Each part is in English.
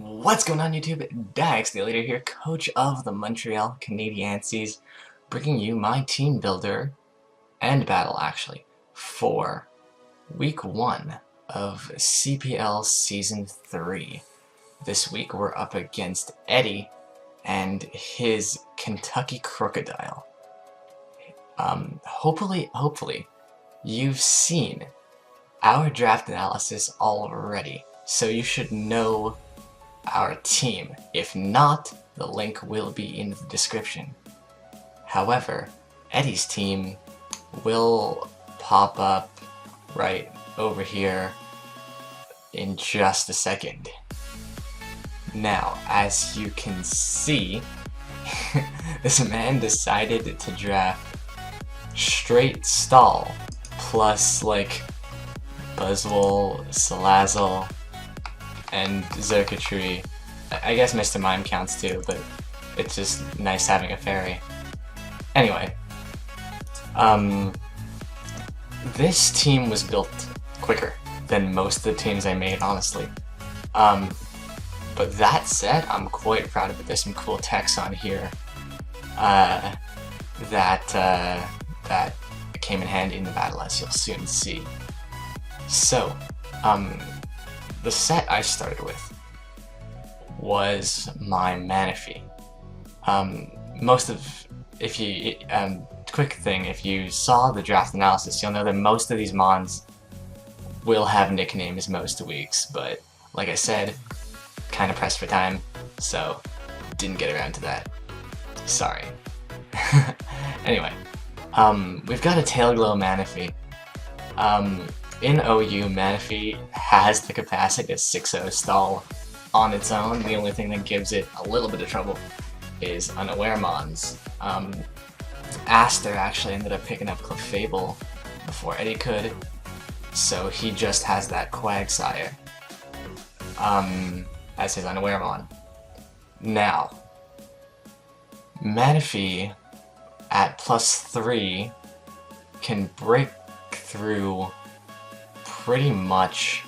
What's going on YouTube? Daxdleader here, coach of the Montreal Canadiancies, bringing you my team builder and battle actually for week 1 of CPL season 3. This week we're up against Eddy and his Kentucky Krookodile. Hopefully you've seen our draft analysis already, so you should know our team. If not, the link will be in the description. However, Eddy's team will pop up right over here in just a second. Now, as you can see, this man decided to draft straight stall plus like Buzzwole, Salazzle, and Xurkitree. I guess Mr. Mime counts too, but it's just nice having a fairy. Anyway, this team was built quicker than most of the teams I made, honestly. But that said, I'm quite proud of it. There's some cool text on here that came in handy in the battle, as you'll soon see. So, the set I started with was my Manaphy. Quick thing, if you saw the draft analysis, you'll know that most of these mons will have nicknames most weeks, but like I said, kind of pressed for time, so didn't get around to that. Sorry. Anyway, we've got a Tailglow Manaphy. In OU, Manaphy has the capacity to 6-0 stall on its own. The only thing that gives it a little bit of trouble is unaware mons. Aster actually ended up picking up Clefable before Eddy could, so he just has that Quagsire as his unaware mon. Now, Manaphy at +3 can break through pretty much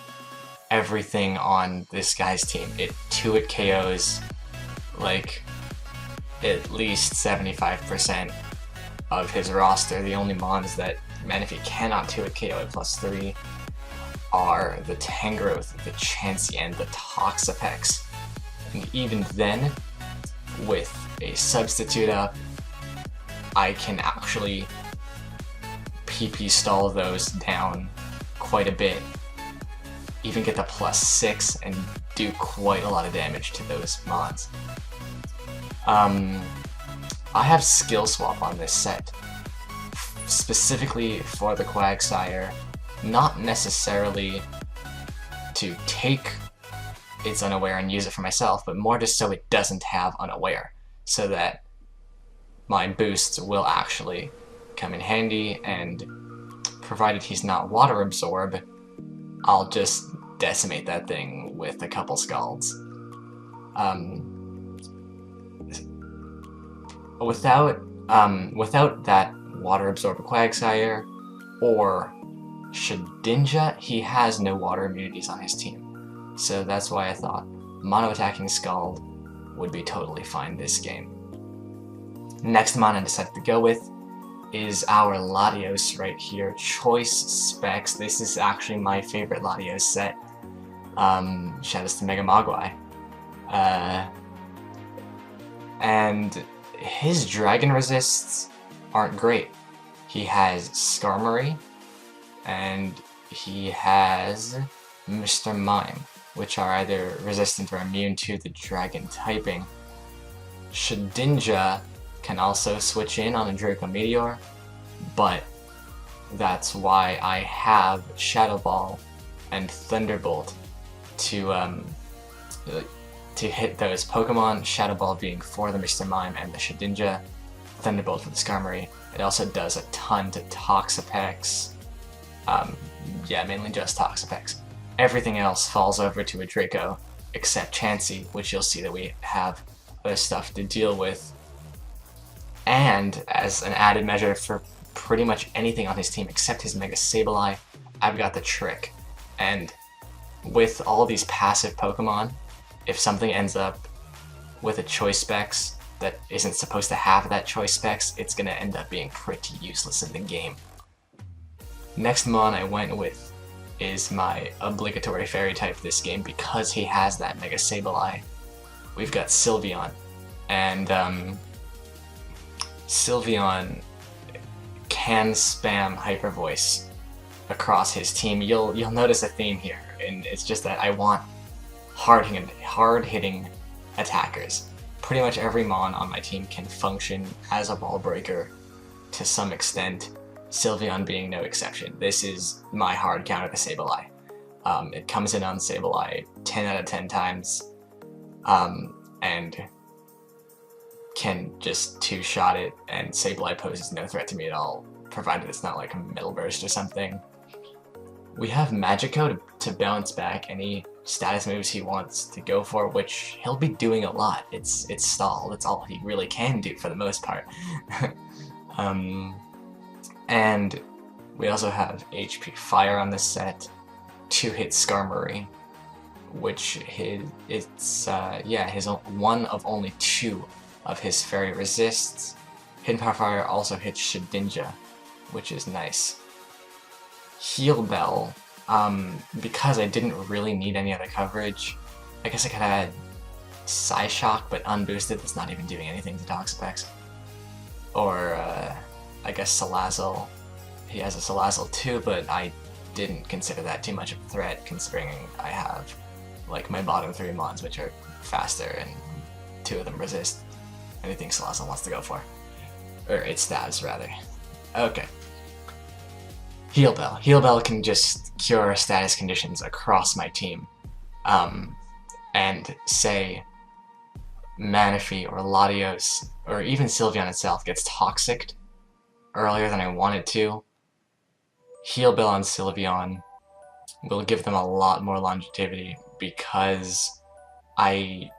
everything on this guy's team. It KOs like at least 75% of his roster. The only mons that Manaphy cannot 2-hit KO at +3 are the Tangrowth, the Chansey, and the Toxapex. And even then, with a substitute up, I can actually PP stall those down quite a bit, even get the +6 and do quite a lot of damage to those mods. I have Skill Swap on this set, specifically for the Quagsire, not necessarily to take its unaware and use it for myself, but more just so it doesn't have unaware, so that my boosts will actually come in handy, and provided he's not Water Absorb, I'll just decimate that thing with a couple Scalds. Without that Water Absorb Quagsire or Shedinja, he has no water immunities on his team. So that's why I thought mono-attacking Scald would be totally fine this game. Next mon I decided to go with is our Latios right here. Choice specs. This is actually my favorite Latios set. Shoutouts to Mega Mogwai. And his dragon resists aren't great. He has Skarmory, and he has Mr. Mime, which are either resistant or immune to the dragon typing. Shedinja can also switch in on a Draco Meteor, but that's why I have Shadow Ball and Thunderbolt to hit those Pokemon, Shadow Ball being for the Mr. Mime and the Shedinja, Thunderbolt for the Skarmory. It also does a ton to Toxapex. Yeah, mainly just Toxapex. Everything else falls over to a Draco, except Chansey, which you'll see that we have other stuff to deal with. And as an added measure for pretty much anything on his team except his Mega Sableye, I've got the Trick. And with all these passive Pokemon, if something ends up with a choice specs that isn't supposed to have that choice specs, it's gonna end up being pretty useless in the game. Next mon I went with is my obligatory fairy type this game because he has that Mega Sableye. We've got Sylveon, and Sylveon can spam Hyper Voice across his team. You'll notice a theme here, and it's just that I want hard-hitting attackers. Pretty much every mon on my team can function as a ball breaker to some extent, Sylveon being no exception. This is my hard counter to Sableye. It comes in on Sableye 10 out of 10 times, and can just two-shot it, and Sableye poses no threat to me at all, provided it's not like a Metal Burst or something. We have Magico to bounce back any status moves he wants to go for, which he'll be doing a lot. It's Stall, that's all he really can do for the most part. And we also have HP Fire on this set, 2-hit Skarmory, which it's one of only 2 of his fairy resists. Hidden Power Fire also hits Shedinja, which is nice. Heal Bell, because I didn't really need any other coverage, I guess I could add Psyshock, but unboosted, that's not even doing anything to Doc specs. Or, I guess Salazzle. He has a Salazzle too, but I didn't consider that too much of a threat, considering I have, like, my bottom 3 mons, which are faster, and 2 of them resist anything Salazzle wants to go for. Or it stabs, rather. Okay. Heal Bell. Heal Bell can just cure status conditions across my team. And say Manaphy or Latios, or even Sylveon itself gets toxicked earlier than I wanted to, Heal Bell on Sylveon will give them a lot more longevity because I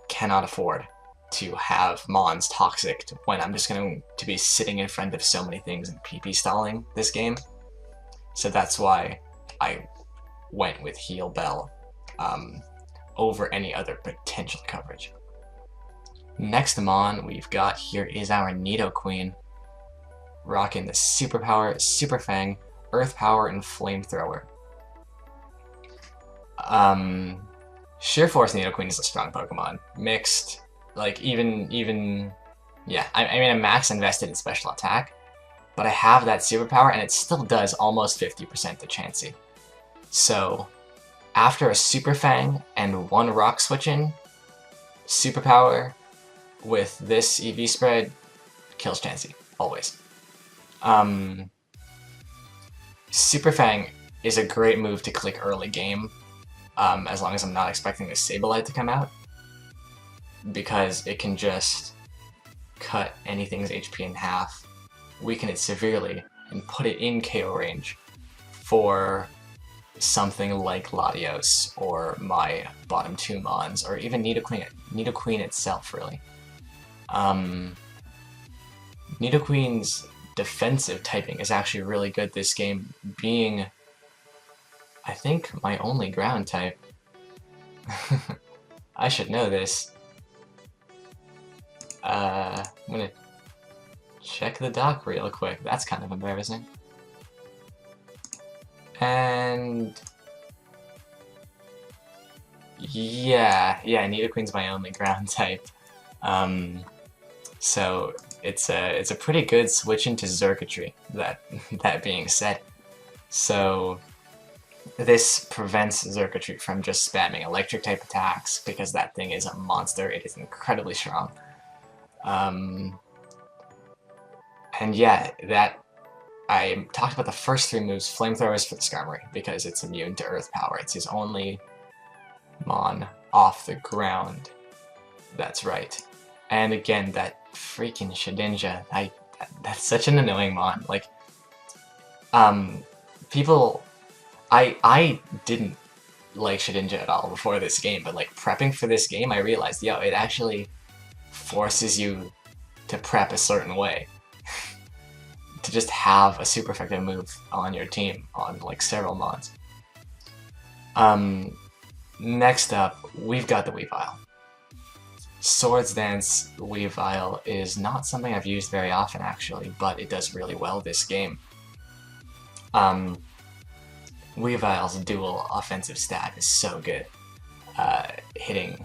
cannot afford to have Mons toxic when I'm just going to be sitting in front of so many things and PP stalling this game. So that's why I went with Heal Bell over any other potential coverage. Next Mon we've got here is our Nidoqueen, rocking the Superpower, Super Fang, Earth Power, and Flamethrower. Sheer Force Nidoqueen is a strong Pokemon. Mixed, like, yeah, I mean, I'm max invested in special attack, but I have that superpower, and it still does almost 50% to Chansey. So, after a Super Fang and 1 Rock Switch-in, superpower with this EV spread kills Chansey, always. Super Fang is a great move to click early game, as long as I'm not expecting the Sableye to come out, because it can just cut anything's HP in half, weaken it severely, and put it in KO range for something like Latios or my bottom 2 Mons, or even Nidoqueen itself, really. Nidoqueen's defensive typing is actually really good this game, being, I think, my only ground type. I should know this. I'm gonna check the doc real quick. That's kind of embarrassing. And yeah, Nidoqueen's my only ground type. So it's a pretty good switch into Xurkitree, that being said. So this prevents Xurkitree from just spamming electric type attacks, because that thing is a monster. It is incredibly strong. And yeah, I talked about the first 3 moves. Flamethrower is for the Skarmory, because it's immune to Earth Power. It's his only Mon off the ground. That's right. And again, that freaking Shedinja, that's such an annoying Mon. Like, people, I didn't like Shedinja at all before this game, but like prepping for this game, I realized, yo, it actually forces you to prep a certain way. To just have a super effective move on your team on like several mods. Next up, we've got the Weavile. Swords Dance Weavile is not something I've used very often actually, but it does really well this game. Weavile's dual offensive stat is so good, hitting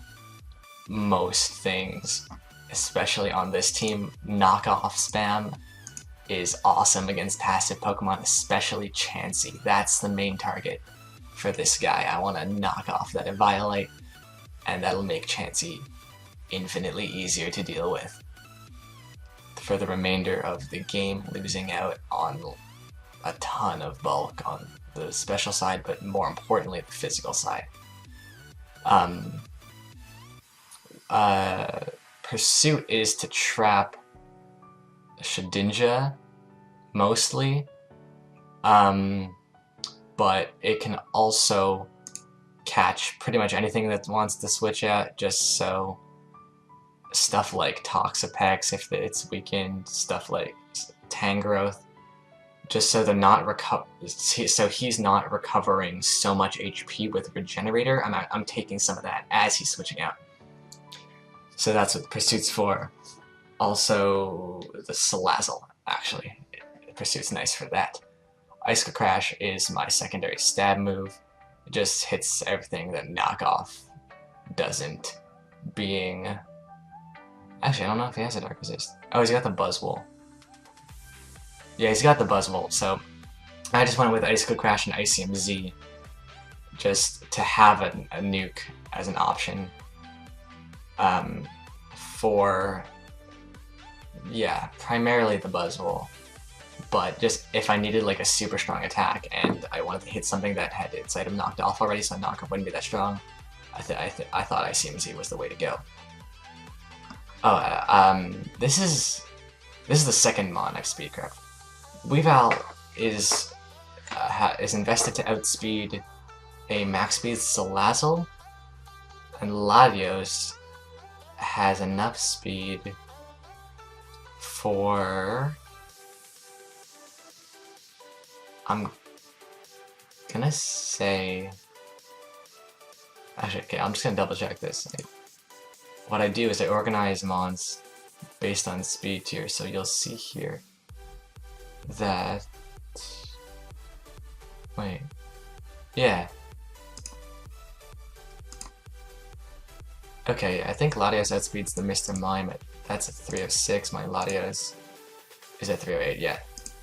most things, especially on this team. Knockoff spam is awesome against passive Pokemon, especially Chansey. That's the main target for this guy. I want to knock off that Eviolite, and that'll make Chansey infinitely easier to deal with for the remainder of the game, losing out on a ton of bulk on the special side, but more importantly the physical side. Pursuit is to trap Shedinja mostly, but it can also catch pretty much anything that wants to switch out, just so stuff like Toxapex if it's weakened, stuff like Tangrowth, just so they're not so he's not recovering so much HP with Regenerator. I'm taking some of that as he's switching out. So that's what Pursuit's for. Also, the Salazzle, actually. Pursuit's nice for that. Icicle Crash is my secondary stab move. It just hits everything that Knockoff doesn't, being... Actually, I don't know if he has a Dark Resist. Oh, he's got the Buzzwole. Yeah, he's got the Buzzwole, so I just went with Icicle Crash and Icium Z just to have a nuke as an option. For, yeah, primarily the Buzzwole, but just if I needed like a super strong attack and I wanted to hit something that had its item knocked off already, so knockoff wouldn't be that strong, I thought ICMZ was the way to go. Oh, this is the second Mon I've speedcraft. Weavile is invested to outspeed a max speed Salazzle, and Latios has enough speed for... I'm gonna say... Actually, okay, I'm just gonna double check this. What I do is I organize Mons based on speed tier, so you'll see here that... Wait. Yeah. Okay, I think Latios outspeeds the Mr. Mime. That's a 306. My Latios is at 308, yeah.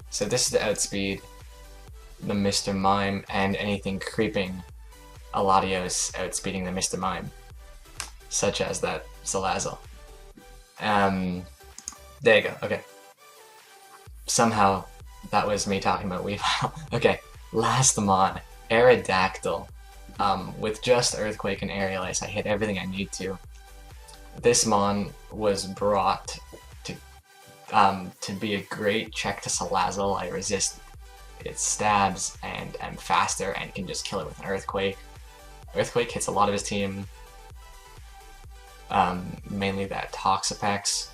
So this is the outspeed, the Mr. Mime, and anything creeping a Latios outspeeding the Mr. Mime, such as that Salazzle. There you go, okay. Somehow, that was me talking about Weavile. Okay, last Mon, Aerodactyl. With just Earthquake and Aerial Ice, I hit everything I need to. This Mon was brought to be a great check to Salazzle. I resist its stabs and am faster and can just kill it with an Earthquake. Earthquake hits a lot of his team, mainly that Toxapex,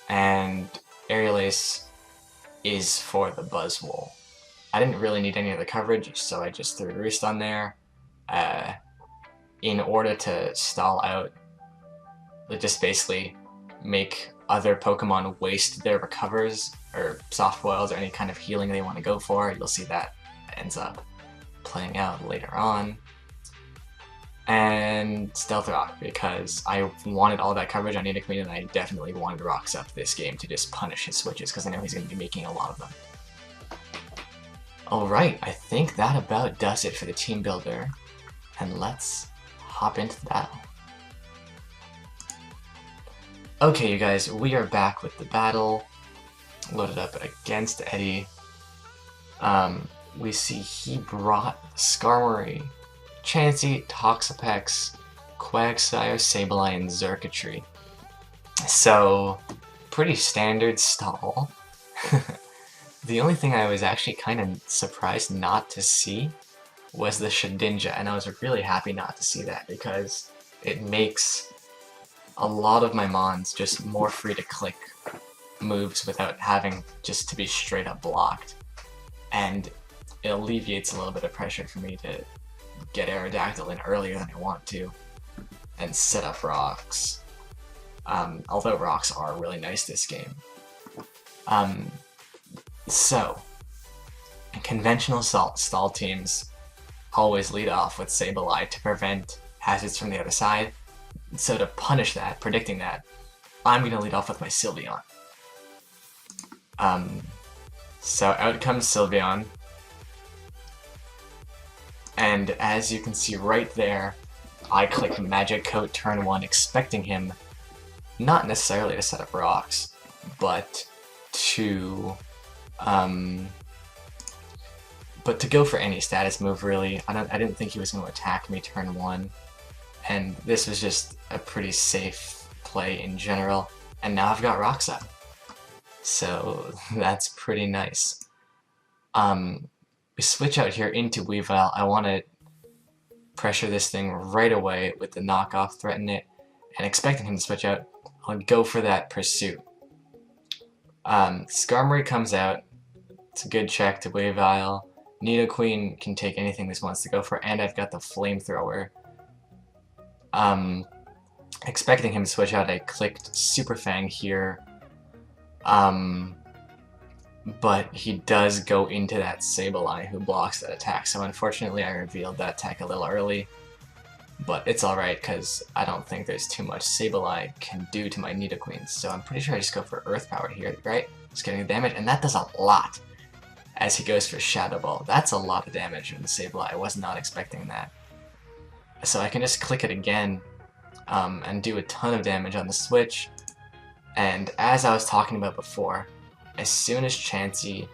and Aerial Ace is for the Buzzwole. I didn't really need any of the coverage, so I just threw Roost on there in order to stall out, just basically make other Pokemon waste their recovers or soft boils or any kind of healing they want to go for. You'll see that ends up playing out later on. And Stealth Rock, because I wanted all that coverage on Nidoqueen, and I definitely wanted Rocks up this game to just punish his switches, because I know he's going to be making a lot of them. Alright, I think that about does it for the team builder, and let's hop into the battle. Okay, you guys, we are back with the battle, loaded up against Eddy. We see he brought Skarmory, Chansey, Toxapex, Quagsire, Sableye, and Xurkitree. So, pretty standard stall. The only thing I was actually kind of surprised not to see was the Shedinja, and I was really happy not to see that because it makes a lot of my Mons just more free to click moves without having just to be straight up blocked. And it alleviates a little bit of pressure for me to get Aerodactyl in earlier than I want to and set up rocks. Although rocks are really nice this game. So, conventional stall teams always lead off with Sableye to prevent hazards from the other side. So to punish that, predicting that, I'm going to lead off with my Sylveon. So out comes Sylveon. And as you can see right there, I click Magic Coat turn 1, expecting him not necessarily to set up rocks, but to go for any status move, really. I didn't think he was going to attack me turn 1, and this was just a pretty safe play in general, and now I've got rocks up. So that's pretty nice. We switch out here into Weavile. I want to pressure this thing right away with the knockoff, threaten it, and expecting him to switch out, I'll go for that pursuit. Skarmory comes out. It's a good check to Weavile. Nidoqueen can take anything this wants to go for, and I've got the Flamethrower. Expecting him to switch out, I clicked Super Fang here. But he does go into that Sableye who blocks that attack, so unfortunately I revealed that attack a little early. But it's alright, because I don't think there's too much Sableye can do to my Nidoqueen, so I'm pretty sure I just go for Earth Power here, right? Just getting the damage, and that does a lot as he goes for Shadow Ball. That's a lot of damage from the Sableye. I was not expecting that. So I can just click it again and do a ton of damage on the switch. And as I was talking about before, as soon as Chansey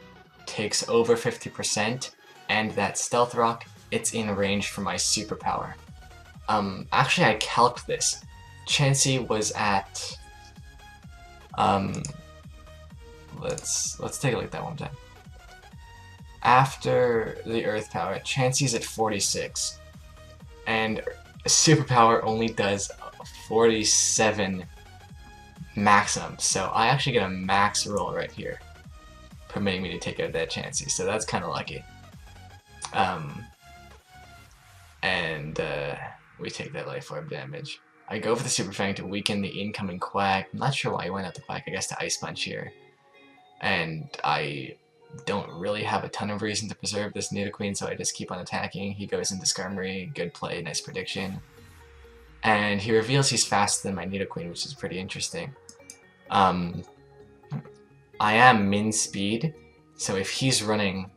takes over 50% and that Stealth Rock, it's in range for my superpower. Actually I calced this. Chansey was at let's take a look at that one time. After the Earth Power, Chansey's at 46, and superpower only does 47 maximum, so I actually get a max roll right here, permitting me to take out that Chansey, so that's kind of lucky. We take that Life Orb damage. I go for the Super Fang to weaken the incoming Quack. I'm not sure why he went out the Quack, I guess to Ice Punch here. And I don't really have a ton of reason to preserve this Nidoqueen, so I just keep on attacking. He goes into Skarmory, good play, nice prediction. And he reveals he's faster than my Nidoqueen, which is pretty interesting. I am min speed, so if he's running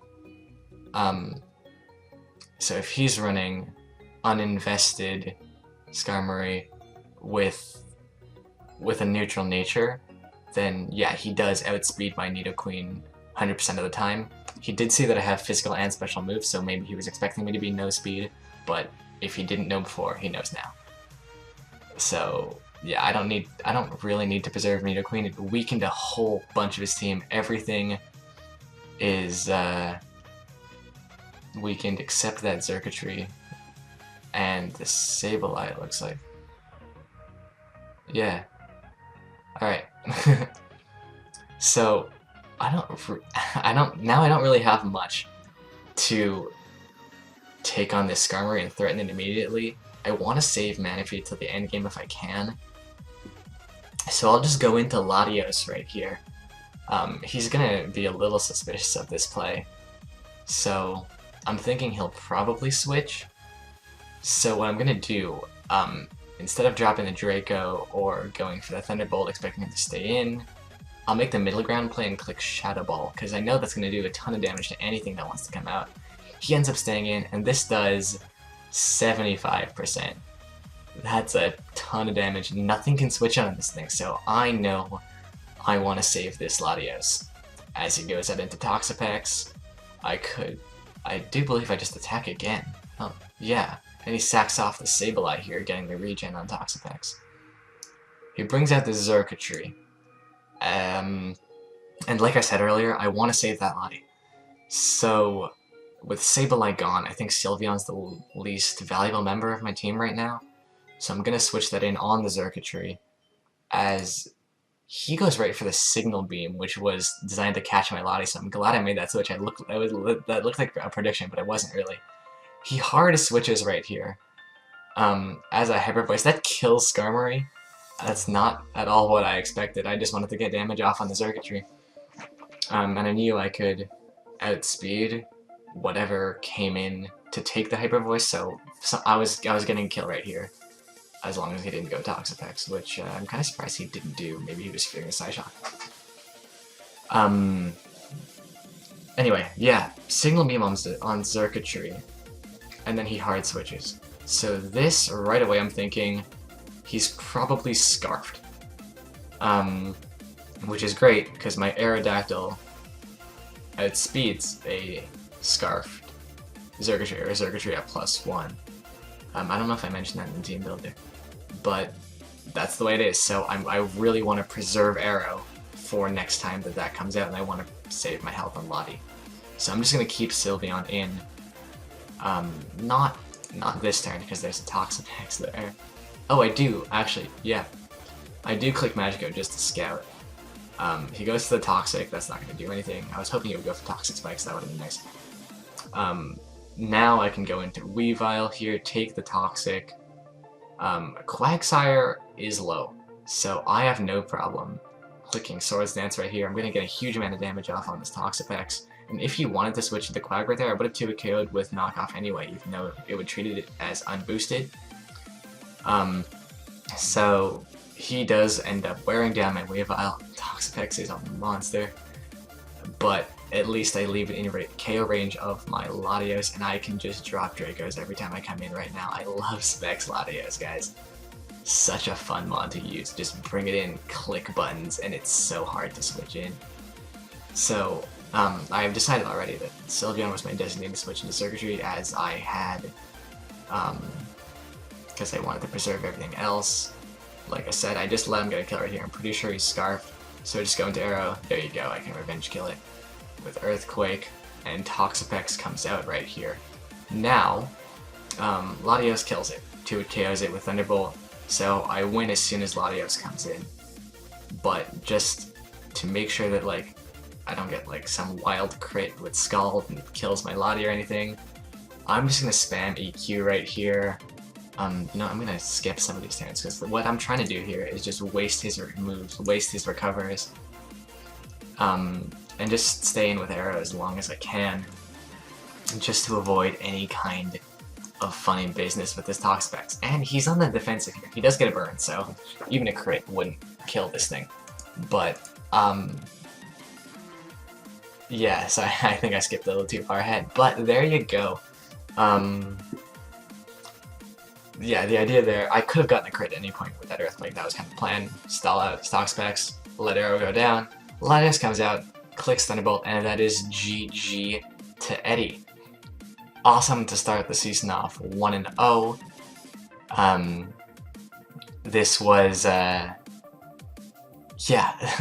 uninvested Skarmory with a neutral nature, then yeah, he does outspeed my Nidoqueen 100% of the time. He did say that I have physical and special moves, so maybe he was expecting me to be no speed, but if he didn't know before, he knows now. So yeah, I don't really need to preserve Nidoqueen. It weakened a whole bunch of his team. Everything is weakened except that Xurkitree and the Sableye, it looks like. Yeah. Alright. So I don't really have much to take on this Skarmory and threaten it immediately. I want to save Manaphy till the end game if I can. So I'll just go into Latios right here. He's gonna be a little suspicious of this play, so I'm thinking he'll probably switch. So what I'm gonna do, instead of dropping the Draco or going for the Thunderbolt expecting him to stay in, I'll make the middle ground play and click Shadow Ball, because I know that's gonna do a ton of damage to anything that wants to come out. He ends up staying in, and this does 75%. That's a ton of damage. Nothing can switch on this thing, so I know I want to save this Latios. As he goes out into Toxapex, I do believe I just attack again. Oh, yeah. And he sacks off the Sableye here, getting the regen on Toxapex. He brings out the Xurkitree. And like I said earlier, I want to save that Lati. So with Sableye gone, I think Sylveon's the least valuable member of my team right now. So I'm going to switch that in on the Xurkitree, as he goes right for the Signal Beam, which was designed to catch my Lati, so I'm glad I made that switch. That looked like a prediction, but it wasn't really. he hard switches right here. As a Hyper Voice, that kills Skarmory. That's not at all what I expected. I just wanted to get damage off on the circuitry. And I knew I could outspeed whatever came in to take the Hyper Voice, so I was getting a kill right here, as long as he didn't go Toxapex, which I'm kind of surprised he didn't do. Maybe he was fearing a Psyshock. Anyway, yeah, Signal Beam on circuitry, and then he hard switches. So this, right away I'm thinking, he's probably Scarfed. Which is great, because my Aerodactyl outspeeds a Scarfed Circuitry, or Circuitry at +1. I don't know if I mentioned that in the team builder, but that's the way it is. So I really want to preserve Arrow for next time that comes out, and I want to save my health on Lati. So I'm just going to keep Sylveon in. Not this turn, because there's a Toxapex there. Oh, I do, actually, yeah. I do click Magikarp just to scout. He goes to the Toxic, that's not going to do anything. I was hoping he would go for Toxic Spikes, that would have been nice. Now I can go into Weavile here, take the Toxic. Quagsire is low, so I have no problem clicking Swords Dance right here. I'm going to get a huge amount of damage off on this Toxapex. And if you wanted to switch to the Quag right there, I would have 2-KO'd with Knockoff anyway, even though it would treat it as unboosted. So he does end up wearing down my Weavile. Toxapex is a monster, but at least I leave it in KO range of my Latios, and I can just drop Dracos every time I come in right now. I love Specs Latios, guys. Such a fun mod to use. Just bring it in, click buttons, and it's so hard to switch in. So, I have decided already that Sylveon was my designated switch into Circuitry, as I had, because I wanted to preserve everything else. Like I said, I just let him get a kill right here. I'm pretty sure he's Scarfed, so I just go into Arrow. There you go, I can revenge kill it with Earthquake, and Toxapex comes out right here. Now, Latios kills it. 2-KOs it with Thunderbolt, so I win as soon as Latios comes in. But just to make sure that, like, I don't get, like, some wild crit with Scald and kills my Lati or anything, I'm just gonna spam EQ right here. No, I'm gonna skip some of these turns, because what I'm trying to do here is just waste his moves, waste his recovers, and just stay in with Arrow as long as I can, just to avoid any kind of funny business with this Toxapex. And he's on the defensive here. He does get a burn, so even a crit wouldn't kill this thing. But, yeah, so I think I skipped a little too far ahead. But there you go. Yeah, the idea there, I could have gotten a crit at any point with that Earthquake. That was kind of the plan. Stall out Toxapex, let Arrow go down. Latios comes out, clicks Thunderbolt, and that is GG to Eddy. Awesome to start the season off 1-0. This was, yeah,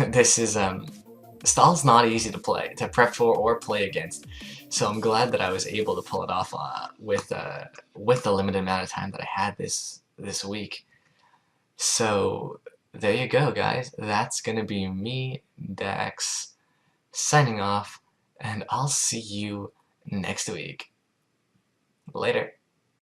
this is, Stall's not easy to play, to prep for or play against. So I'm glad that I was able to pull it off with the limited amount of time that I had this week. So there you go, guys. That's gonna be me, Dax, signing off, and I'll see you next week. Later.